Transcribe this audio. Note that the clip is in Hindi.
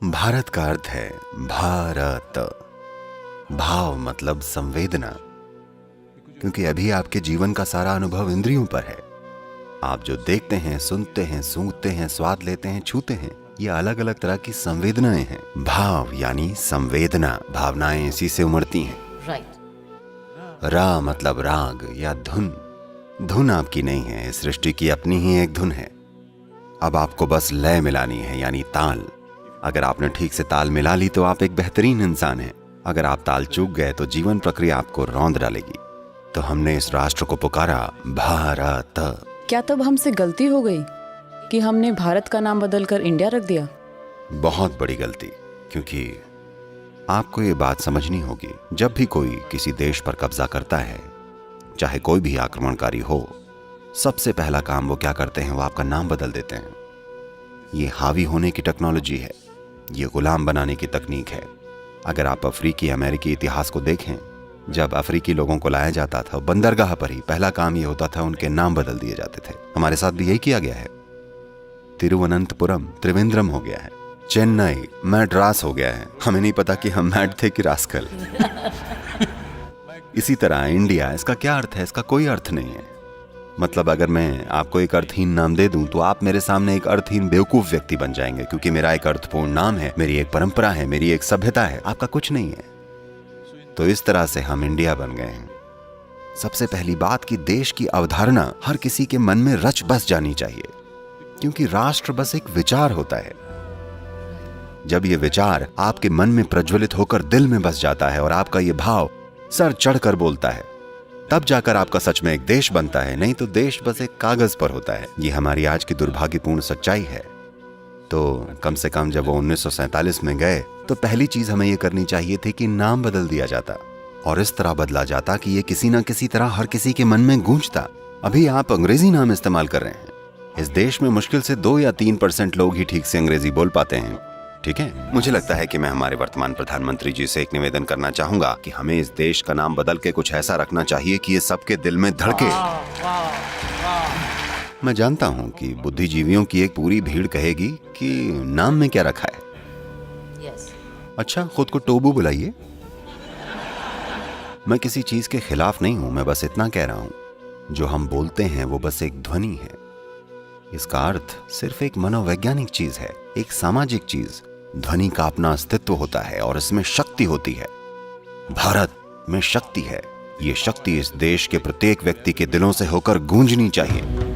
भारत का अर्थ है भारत। भाव मतलब संवेदना, क्योंकि अभी आपके जीवन का सारा अनुभव इंद्रियों पर है। आप जो देखते हैं, सुनते हैं, सूंघते हैं, स्वाद लेते हैं, छूते हैं, ये अलग अलग तरह की संवेदनाएं हैं। भाव यानी संवेदना, भावनाएं इसी से उमड़ती हैं। रा मतलब राग या धुन। धुन आपकी नहीं है, इस सृष्टि की अपनी ही एक धुन है। अब आपको बस लय मिलानी है, यानी ताल। अगर आपने ठीक से ताल मिला ली तो आप एक बेहतरीन इंसान हैं। अगर आप ताल चूक गए तो जीवन प्रक्रिया आपको रौंद डालेगी। तो हमने इस राष्ट्र को पुकारा भारत। क्या तब हमसे गलती हो गई कि हमने भारत का नाम बदलकर इंडिया रख दिया? बहुत बड़ी गलती, क्योंकि आपको ये बात समझनी होगी, जब भी कोई किसी देश पर कब्जा करता है, चाहे कोई भी आक्रमणकारी हो, सबसे पहला काम वो क्या करते हैं, वो आपका नाम बदल देते हैं। ये हावी होने की टेक्नोलॉजी है, ये गुलाम बनाने की तकनीक है। अगर आप अफ्रीकी अमेरिकी इतिहास को देखें, जब अफ्रीकी लोगों को लाया जाता था, बंदरगाह पर ही पहला काम ये होता था, उनके नाम बदल दिए जाते थे। हमारे साथ भी यही किया गया है। तिरुवनंतपुरम त्रिवेंद्रम हो गया है, चेन्नई मैड्रास हो गया है। हमें नहीं पता कि हम मैड थे कि रास्कल। इसी तरह इंडिया, इसका क्या अर्थ है? इसका कोई अर्थ नहीं है। मतलब अगर मैं आपको एक अर्थहीन नाम दे दूं तो आप मेरे सामने एक अर्थहीन बेवकूफ व्यक्ति बन जाएंगे, क्योंकि मेरा एक अर्थपूर्ण नाम है, मेरी एक परंपरा है, मेरी एक सभ्यता है, आपका कुछ नहीं है। तो इस तरह से हम इंडिया बन गए हैं। सबसे पहली बात कि देश की अवधारणा हर किसी के मन में रच बस जानी चाहिए, क्योंकि राष्ट्र बस एक विचार होता है। जब ये विचार आपके मन में प्रज्वलित होकर दिल में बस जाता है और आपका ये भाव सर चढ़कर बोलता है, तब जाकर आपका सच में एक देश बनता है। नहीं तो देश बस एक कागज पर होता है। ये हमारी आज की दुर्भाग्यपूर्ण सच्चाई है। तो कम से कम जब वो 1947 में गए तो पहली चीज हमें ये करनी चाहिए थी कि नाम बदल दिया जाता, और इस तरह बदला जाता कि ये किसी न किसी तरह हर किसी के मन में गूंजता। अभी आप अंग्रेजी नाम इस्तेमाल कर रहे हैं। इस देश में मुश्किल से 2 या 3% लोग ही ठीक से अंग्रेजी बोल पाते हैं। ठीक है, मुझे लगता है कि मैं हमारे वर्तमान प्रधानमंत्री जी से एक निवेदन करना चाहूंगा कि हमें इस देश का नाम बदल के कुछ ऐसा रखना चाहिए कि ये सबके दिल में धड़के। मैं जानता हूं कि बुद्धिजीवियों की एक पूरी भीड़ कहेगी कि नाम में क्या रखा है। अच्छा, खुद को टोबू बुलाइए। मैं किसी चीज के खिलाफ नहीं हूं, मैं बस इतना कह रहा हूं, जो हम बोलते हैं वो बस एक ध्वनि है। इसका अर्थ सिर्फ एक मनोवैज्ञानिक चीज है, एक सामाजिक चीज। ध्वनि का अपना अस्तित्व होता है और इसमें शक्ति होती है। भारत में शक्ति है। ये शक्ति इस देश के प्रत्येक व्यक्ति के दिलों से होकर गूंजनी चाहिए।